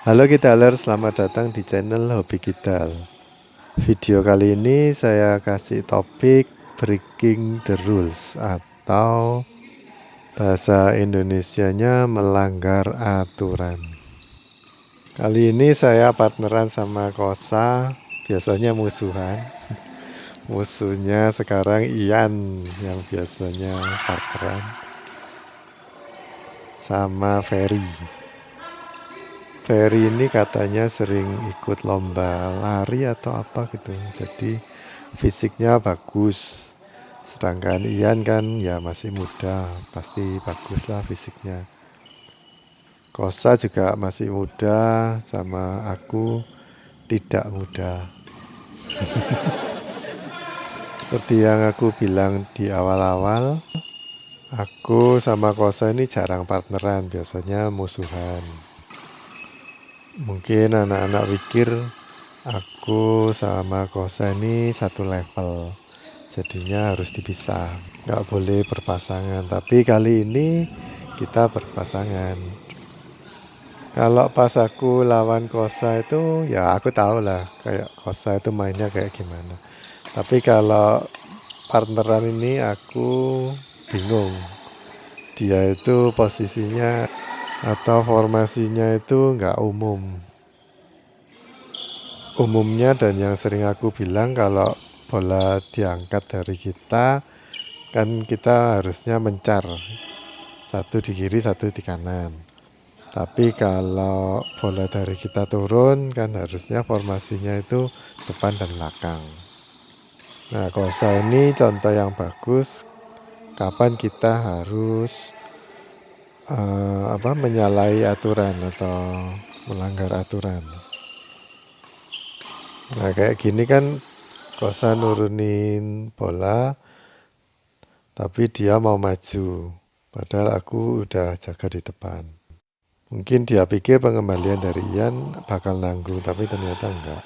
Halo Gitaler, selamat datang di channel Hobi Gital. Video kali ini saya kasih topik Breaking the Rules atau bahasa Indonesianya melanggar aturan. Kali ini saya partneran sama Kosa, biasanya musuhan. Musuhnya sekarang Ian yang biasanya partneran sama Ferry. Ferry ini katanya sering ikut lomba lari atau apa gitu. Jadi fisiknya bagus. Sedangkan Ian kan ya masih muda, pasti bagus lah fisiknya. Kosa juga masih muda, sama aku tidak muda. Seperti yang aku bilang di awal-awal, aku sama Kosa ini jarang partneran, biasanya musuhan. Mungkin anak-anak pikir aku sama Kosa ini satu level, jadinya harus dipisah, nggak boleh berpasangan. Tapi kali ini kita berpasangan. Kalau pas aku lawan Kosa itu ya aku tahu lah kayak Kosa itu mainnya kayak gimana. Tapi kalau partneran ini aku bingung. Dia itu posisinya atau formasinya itu nggak umum. Umumnya dan yang sering aku bilang kalau bola diangkat dari kita, kan kita harusnya mencar. Satu di kiri, satu di kanan. Tapi kalau bola dari kita turun, kan harusnya formasinya itu depan dan belakang. Nah, Kosa ini contoh yang bagus kapan kita harus menyalahi aturan atau melanggar aturan. Nah, kayak gini kan Kosa nurunin bola, tapi dia mau maju. Padahal aku udah jaga di depan. Mungkin dia pikir pengembalian dari Ian bakal nanggung, tapi ternyata enggak.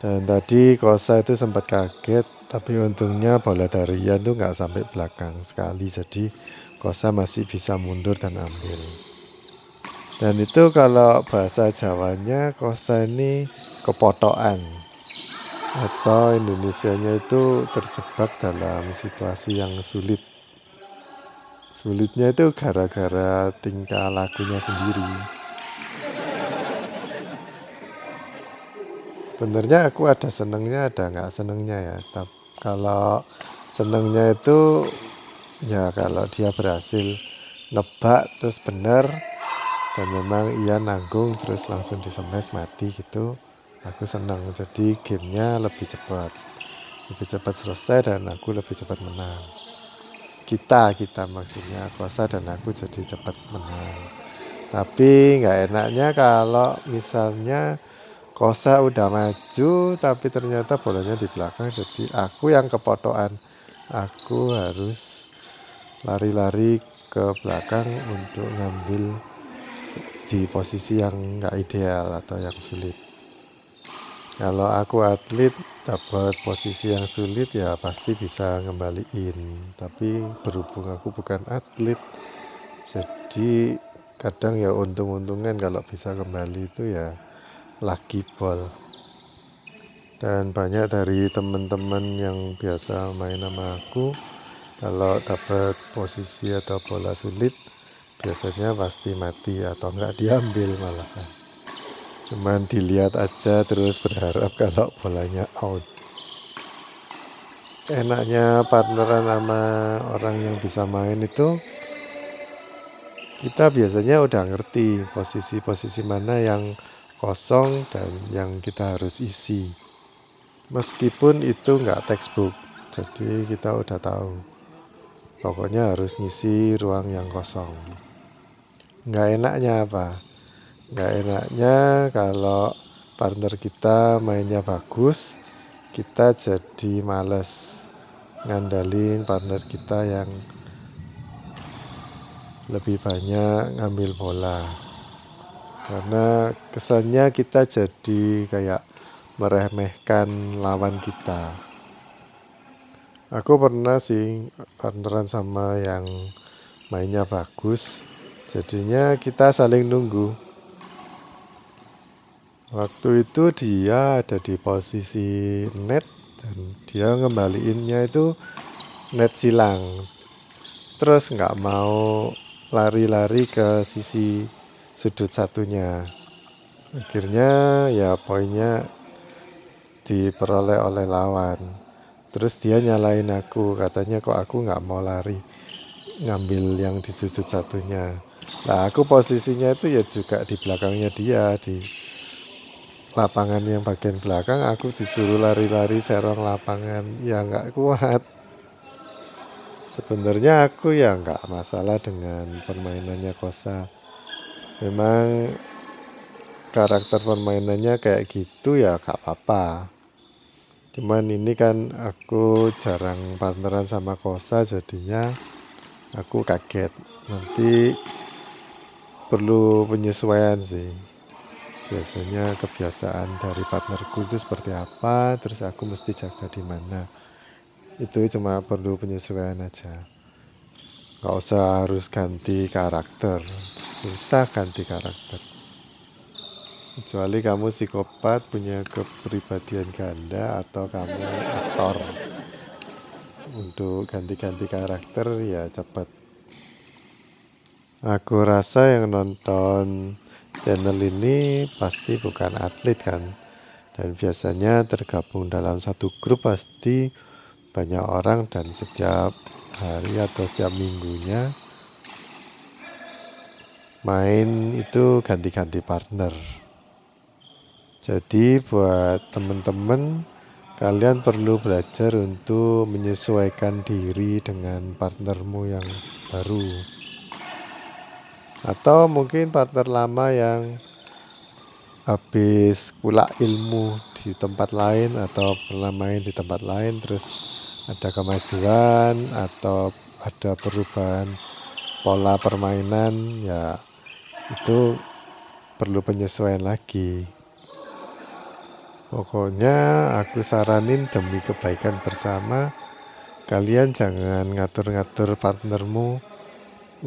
Dan tadi Kosa itu sempat kaget, tapi untungnya bola dari Ian tuh nggak sampai belakang sekali. Jadi Kosa masih bisa mundur dan ambil. Dan itu kalau bahasa Jawanya Kosa ini kepotokan. Atau Indonesianya itu terjebak dalam situasi yang sulit. Sulitnya itu gara-gara tingkah lakunya sendiri. Sebenarnya aku ada senengnya, ada nggak senengnya ya. Tapi kalau senengnya itu ya kalau dia berhasil nebak terus bener dan memang ia nanggung terus langsung disemes mati gitu, aku senang. Jadi gamenya lebih cepat selesai dan aku lebih cepat menang. Kita maksudnya Kosa dan aku jadi cepat menang. Tapi nggak enaknya kalau misalnya Kosa udah maju tapi ternyata bolanya di belakang, jadi aku yang kepotokan. Aku harus lari-lari ke belakang untuk ngambil di posisi yang nggak ideal atau yang sulit. Kalau aku atlet dapat posisi yang sulit ya pasti bisa ngembaliin. Tapi berhubung aku bukan atlet, jadi kadang ya untung-untungan kalau bisa kembali itu ya lucky ball. Dan banyak dari teman-teman yang biasa main sama aku, kalau dapat posisi atau bola sulit biasanya pasti mati atau nggak diambil malah. Cuman dilihat aja terus berharap kalau bolanya out. Enaknya partneran sama orang yang bisa main itu, kita biasanya udah ngerti posisi-posisi mana yang kosong dan yang kita harus isi. Meskipun itu nggak textbook, jadi kita udah tahu. Pokoknya harus ngisi ruang yang kosong. Nggak enaknya apa? Nggak enaknya kalau partner kita mainnya bagus, kita jadi males ngandalin partner kita yang lebih banyak ngambil bola. Karena kesannya kita jadi kayak meremehkan lawan kita. Aku pernah sih partneran sama yang mainnya bagus, jadinya kita saling nunggu. Waktu itu dia ada di posisi net dan dia ngembaliinnya itu net silang. Terus nggak mau lari-lari ke sisi sudut satunya. Akhirnya ya poinnya diperoleh oleh lawan. Terus dia nyalain aku, katanya kok aku nggak mau lari ngambil yang di sudut satunya. Nah aku posisinya itu ya juga di belakangnya dia, di lapangan yang bagian belakang. Aku disuruh lari-lari serong lapangan, ya nggak kuat. Sebenarnya aku ya nggak masalah dengan permainannya Kosa. Memang karakter permainannya kayak gitu ya gak apa-apa. Cuman ini kan aku jarang partneran sama Kosa, jadinya aku kaget. Nanti perlu penyesuaian sih. Biasanya kebiasaan dari partnerku itu seperti apa, terus aku mesti jaga di mana. Itu cuma perlu penyesuaian aja. Gak usah harus ganti karakter. Susah ganti karakter. Kecuali kamu psikopat, punya kepribadian ganda, atau kamu aktor. Untuk ganti-ganti karakter ya cepat. Aku rasa yang nonton channel ini pasti bukan atlet kan. Dan biasanya tergabung dalam satu grup pasti banyak orang, dan setiap hari atau setiap minggunya main itu ganti-ganti partner. Jadi buat temen-temen, kalian perlu belajar untuk menyesuaikan diri dengan partnermu yang baru. Atau mungkin partner lama yang habis pula ilmu di tempat lain atau pernah main di tempat lain, terus ada kemajuan atau ada perubahan pola permainan, ya itu perlu penyesuaian lagi. Pokoknya aku saranin demi kebaikan bersama, kalian jangan ngatur-ngatur partnermu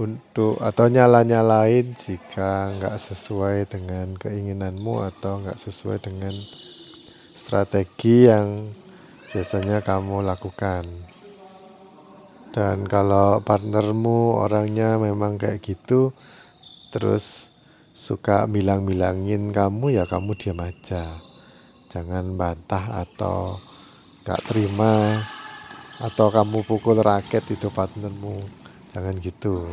untuk atau nyala-nyalain jika nggak sesuai dengan keinginanmu atau nggak sesuai dengan strategi yang biasanya kamu lakukan. Dan kalau partnermu orangnya memang kayak gitu, terus suka bilang-bilangin kamu, ya kamu diam aja. Jangan bantah atau gak terima, atau kamu pukul raket itu partnermu. Jangan gitu.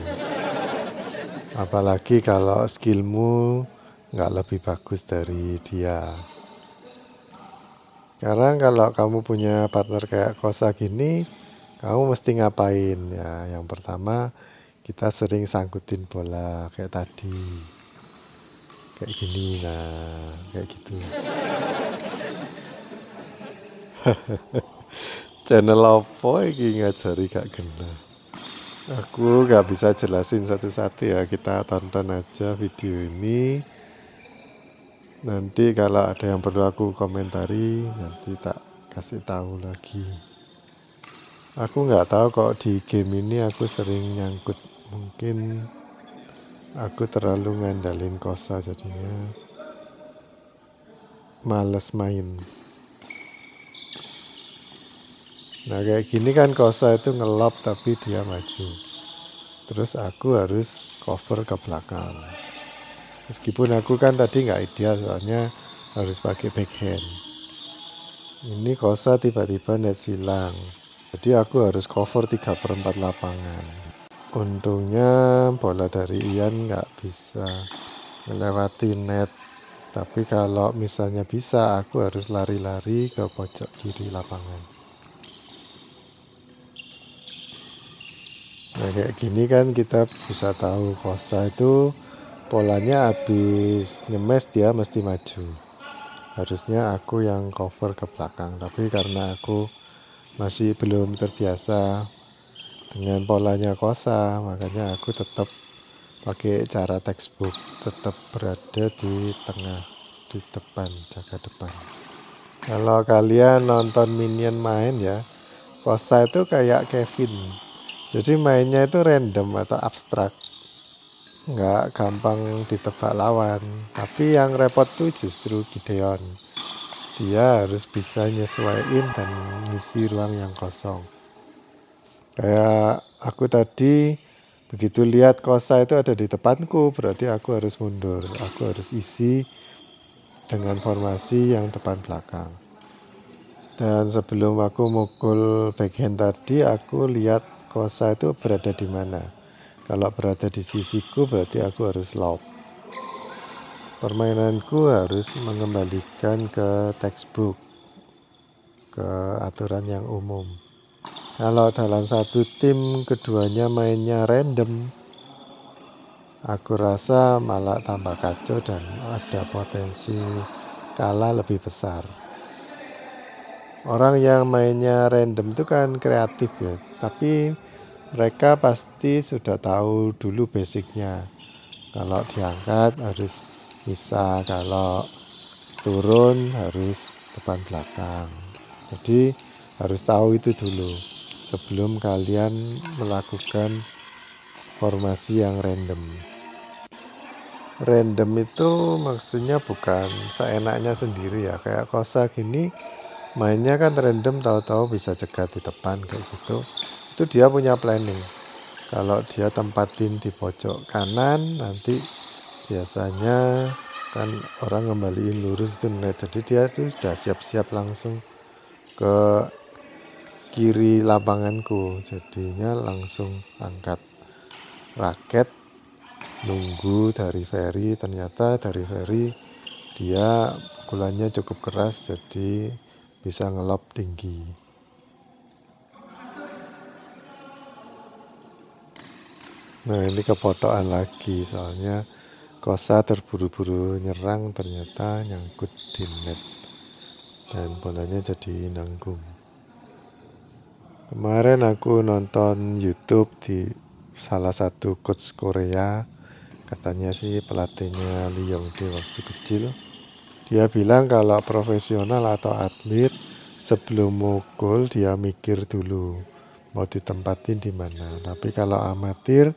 Apalagi kalau skillmu gak lebih bagus dari dia. Sekarang kalau kamu punya partner kayak Kosa gini, kamu mesti ngapain ya? Yang pertama, kita sering sangkutin bola kayak tadi. Kayak gini, nah kayak gitu. Channel apa iki ngajari gak kena. Aku gak bisa jelasin satu-satu ya, kita tonton aja video ini. Nanti kalau ada yang perlu aku komentari, nanti tak kasih tahu lagi. Aku nggak tahu kok di game ini aku sering nyangkut. Mungkin aku terlalu ngandalin Kosa jadinya males main. Nah kayak gini kan Kosa itu ngelop tapi dia maju. Terus aku harus cover ke belakang. Meskipun aku kan tadi nggak ideal, soalnya harus pakai backhand. Ini Kosa tiba-tiba net silang. Jadi aku harus cover 3/4 lapangan. Untungnya bola dari Ian nggak bisa melewati net. Tapi kalau misalnya bisa, aku harus lari-lari ke pojok kiri lapangan. Nah kayak gini kan kita bisa tahu Kosa itu polanya habis nyemes dia mesti maju. Harusnya aku yang cover ke belakang, tapi karena aku masih belum terbiasa dengan polanya Kosa, makanya aku tetap pakai cara textbook, tetap berada di tengah, di depan, jaga depan. Kalau kalian nonton Minion main ya, Kosa itu kayak Kevin. Jadi mainnya itu random atau abstrak. nggak gampang ditebak lawan. Tapi yang repot tuh justru Gideon. Dia harus bisa nyesuaiin dan ngisi ruang yang kosong. Kayak aku tadi begitu lihat Kosa itu ada di depanku, berarti aku harus mundur. Aku harus isi dengan formasi yang depan belakang. Dan sebelum aku mukul backhand tadi, aku lihat Kosa itu berada di mana. Kalau berada di sisiku, berarti aku harus lob. Permainanku harus mengembalikan ke textbook, ke aturan yang umum. Kalau dalam satu tim keduanya mainnya random, aku rasa malah tambah kacau dan ada potensi kalah lebih besar. Orang yang mainnya random itu kan kreatif ya, tapi mereka pasti sudah tahu dulu basicnya. Kalau diangkat harus bisa, kalau turun harus depan belakang. Jadi harus tahu itu dulu sebelum kalian melakukan formasi yang random. Random itu maksudnya bukan seenaknya sendiri ya. Kayak Kosa gini mainnya kan random, tahu-tahu bisa cegat di depan kayak gitu. Itu dia punya planning. Kalau dia tempatin di pojok kanan, nanti biasanya kan orang ngembaliin lurus itu net. Jadi dia tuh sudah siap-siap langsung ke kiri lapanganku. Jadinya langsung angkat raket, nunggu dari Ferry. Ternyata dari Ferry dia pukulannya cukup keras, jadi bisa ngelob tinggi. Nah ini kepotokan lagi, soalnya Kosa terburu-buru nyerang, ternyata nyangkut di net dan bolanya jadi nanggung. Kemarin aku nonton YouTube di salah satu coach Korea, katanya sih pelatihnya Lee Yong-dae waktu kecil. Dia bilang kalau profesional atau atlet sebelum mukul dia mikir dulu mau ditempatin di mana. Tapi kalau amatir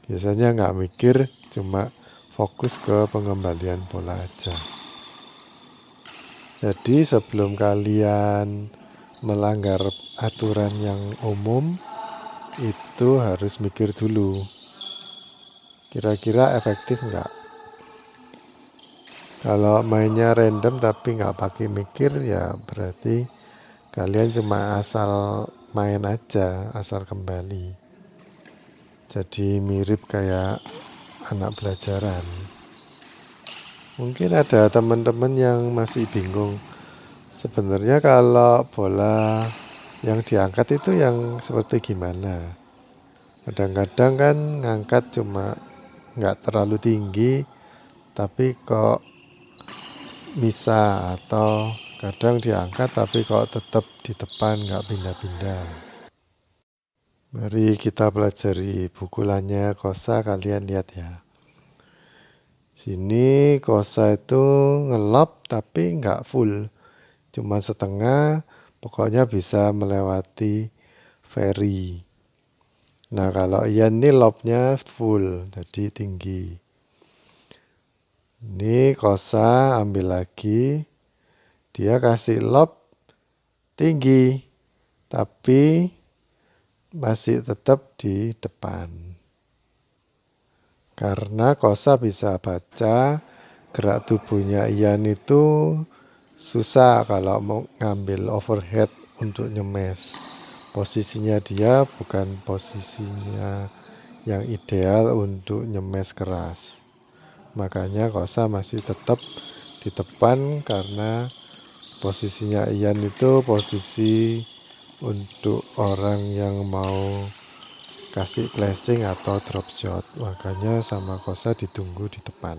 biasanya nggak mikir, cuma fokus ke pengembalian bola aja. Jadi sebelum kalian melanggar aturan yang umum, itu harus mikir dulu. Kira-kira efektif nggak? Kalau mainnya random tapi nggak pakai mikir, ya berarti kalian cuma asal main aja, asal kembali. Jadi mirip kayak anak pelajaran. Mungkin ada teman-teman yang masih bingung. Sebenarnya kalau bola yang diangkat itu yang seperti gimana? Kadang-kadang kan ngangkat cuma nggak terlalu tinggi, tapi kok bisa, atau kadang diangkat tapi kok tetap di depan nggak pindah-pindah. Mari kita pelajari pukulannya Kosa, kalian lihat ya. Sini Kosa itu ngelob tapi nggak full, cuma setengah, pokoknya bisa melewati Ferry. Nah kalau Ian ini lobnya full, jadi tinggi. Ini Kosa ambil lagi, dia kasih lob tinggi, tapi masih tetap di depan. Karena Kosa bisa baca gerak tubuhnya Ian itu susah kalau mau ngambil overhead untuk nyemes. Posisinya dia bukan posisinya yang ideal untuk nyemes keras. Makanya Kosa masih tetap di depan, karena posisinya Ian itu posisi untuk orang yang mau kasih flashing atau drop shot. Makanya sama Kosa ditunggu di depan.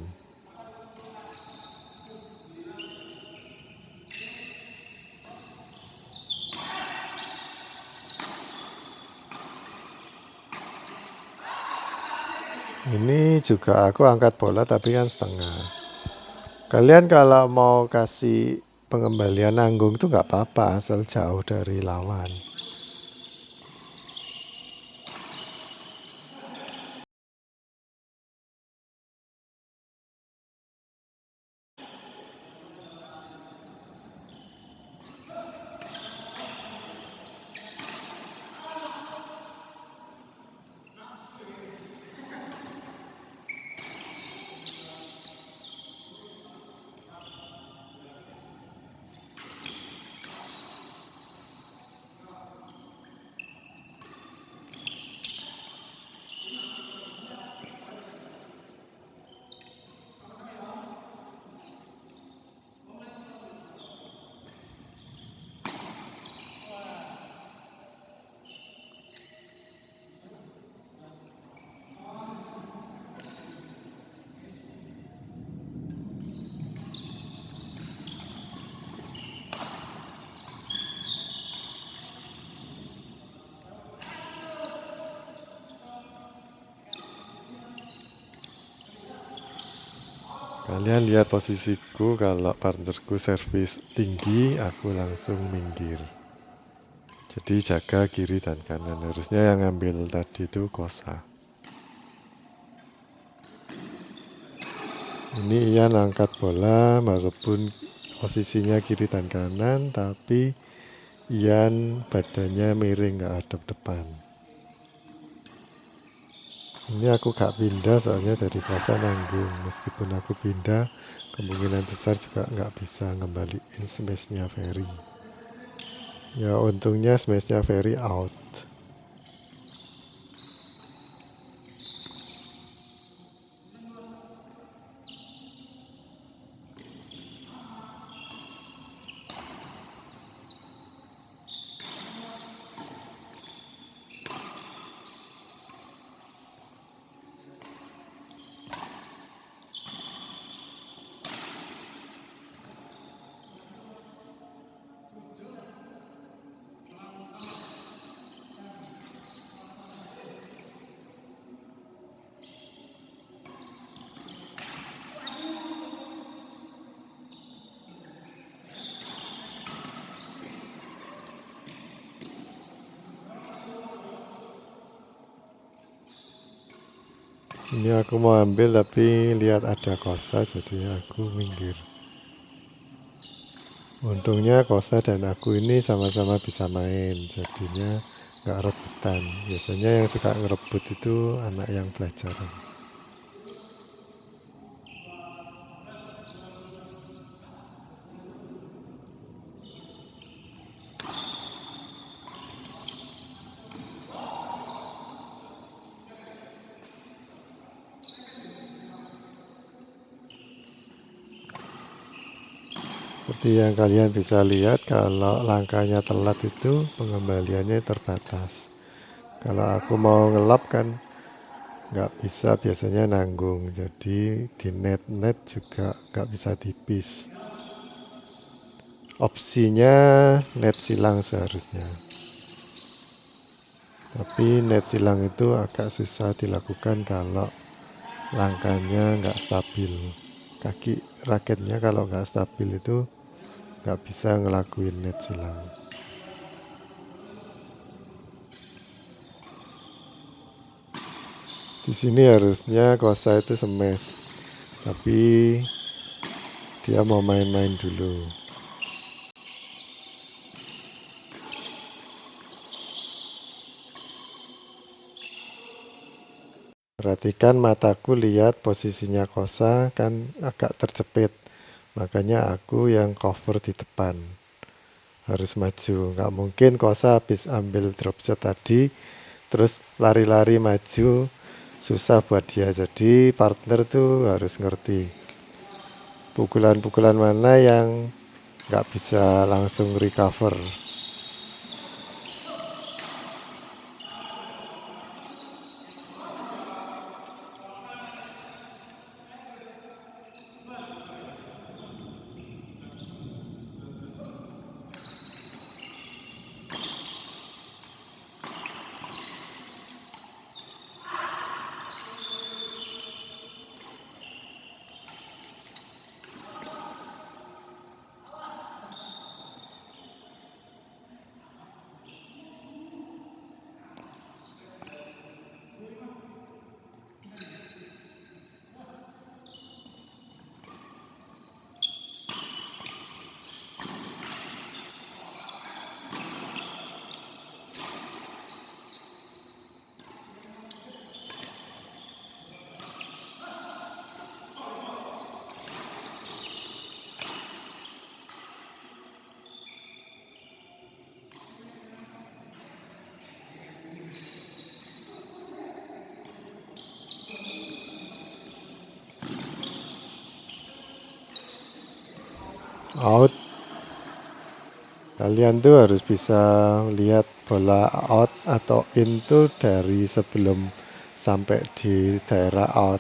Ini juga aku angkat bola tapi kan setengah. Kalian kalau mau kasih pengembalian nanggung itu nggak apa-apa, asal jauh dari lawan. Kalian lihat posisiku, kalau partnerku servis tinggi, aku langsung minggir. Jadi jaga kiri dan kanan. Harusnya yang ngambil tadi itu Kosa. Ini Ian angkat bola, walaupun posisinya kiri dan kanan, tapi Ian badannya miring, gak hadap depan. Ini aku gak pindah soalnya dari Kosa nanggung. Meskipun aku pindah, kemungkinan besar juga gak bisa ngembaliin smash-nya Ferry. Ya untungnya smash-nya Ferry out. Ini aku mau ambil tapi lihat ada Kosa, jadi aku minggir. Untungnya Kosa dan aku ini sama-sama bisa main, jadinya gak rebutan. Biasanya yang suka ngerebut itu anak yang pelajaran. Seperti yang kalian bisa lihat, kalau langkahnya telat itu pengembaliannya terbatas. Kalau aku mau ngelap kan nggak bisa, biasanya nanggung, jadi di net juga nggak bisa tipis. Opsinya net silang seharusnya, tapi net silang itu agak susah dilakukan kalau langkahnya nggak stabil. Kaki raketnya kalau nggak stabil itu nggak bisa ngelakuin net silang. Di sini harusnya Kosa itu smash, tapi dia mau main-main dulu. Perhatikan mataku, lihat posisinya Kosa kan agak terjepit, makanya aku yang cover di depan. Harus maju, nggak mungkin Kosa habis ambil drop shot tadi terus lari-lari maju, susah buat dia. Jadi partner tuh harus ngerti pukulan-pukulan mana yang nggak bisa langsung recover. Out. Kalian tuh harus bisa lihat bola out atau in tuh dari sebelum sampai di daerah out.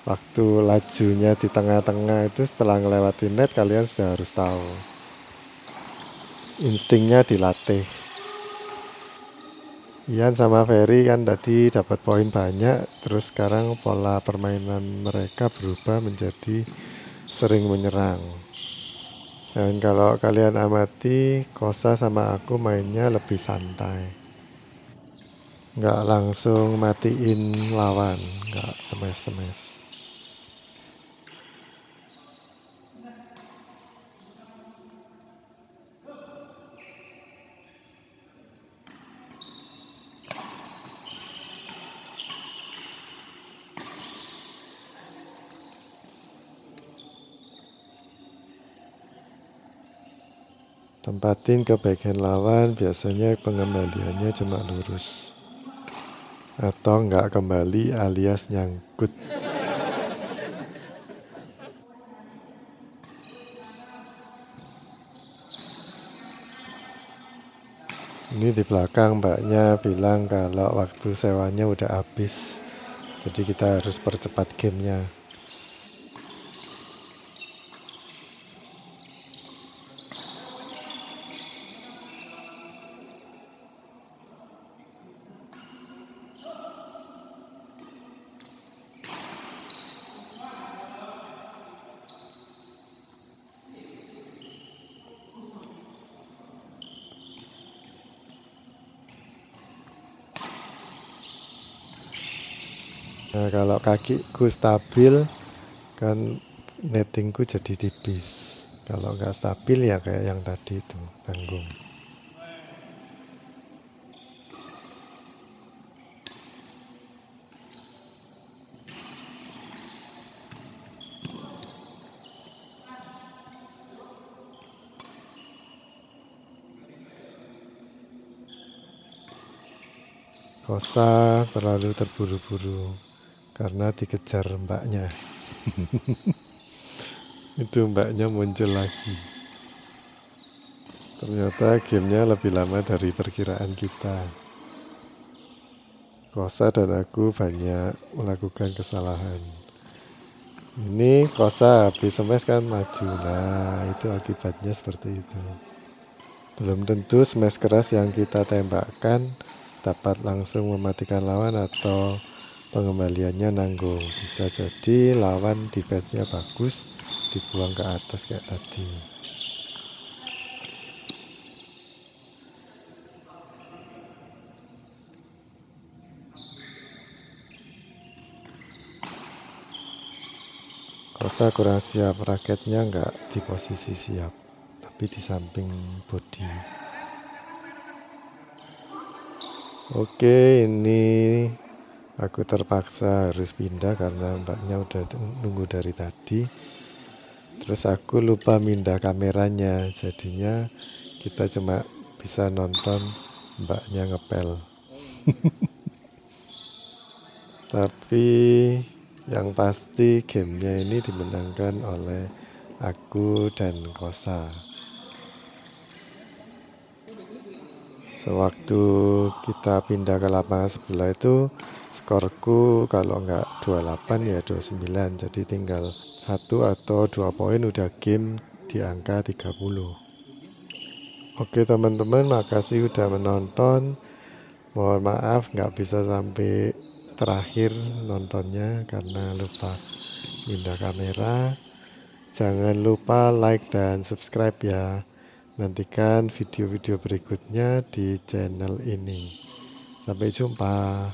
Waktu lajunya di tengah-tengah itu setelah ngelewati net, kalian sudah harus tahu. Instingnya dilatih. Ian sama Ferry kan tadi dapat poin banyak, terus sekarang pola permainan mereka berubah menjadi sering menyerang. Dan kalau kalian amati, Kosa sama aku mainnya lebih santai, nggak langsung matiin lawan, nggak smash-smash. Tempatin ke backhand lawan, biasanya pengembaliannya cuma lurus atau nggak kembali alias nyangkut. Ini di belakang mbaknya bilang kalau waktu sewanya udah habis, jadi kita harus percepat gamenya. Nah, kalau kakiku stabil kan nettingku jadi tipis. Kalau nggak stabil ya kayak yang tadi itu, nanggung. Kosa terlalu terburu-buru karena dikejar mbaknya. Itu mbaknya muncul lagi. Ternyata gamenya lebih lama dari perkiraan kita. Kosa dan aku banyak melakukan kesalahan. Ini Kosa habis smash kan maju. Nah, itu akibatnya seperti itu. Belum tentu smash keras yang kita tembakkan dapat langsung mematikan lawan atau pengembaliannya nanggung. Bisa jadi lawan defense-nya bagus, dibuang ke atas kayak tadi. Kosa kurang siap, raketnya nggak di posisi siap, tapi di samping body. Oke, ini aku terpaksa harus pindah karena mbaknya udah nunggu dari tadi. Terus aku lupa mindah kameranya, jadinya kita cuma bisa nonton mbaknya ngepel. Tapi yang pasti gamenya ini dimenangkan oleh aku dan Kosa. Sewaktu kita pindah ke lapangan sebelah itu, skorku kalau nggak 28 ya 29. Jadi tinggal 1 atau 2 poin udah game di angka 30. Oke teman-teman, makasih udah menonton. Mohon maaf nggak bisa sampai terakhir nontonnya karena lupa pindah kamera. Jangan lupa like dan subscribe ya. Nantikan video-video berikutnya di channel ini. Sampai jumpa.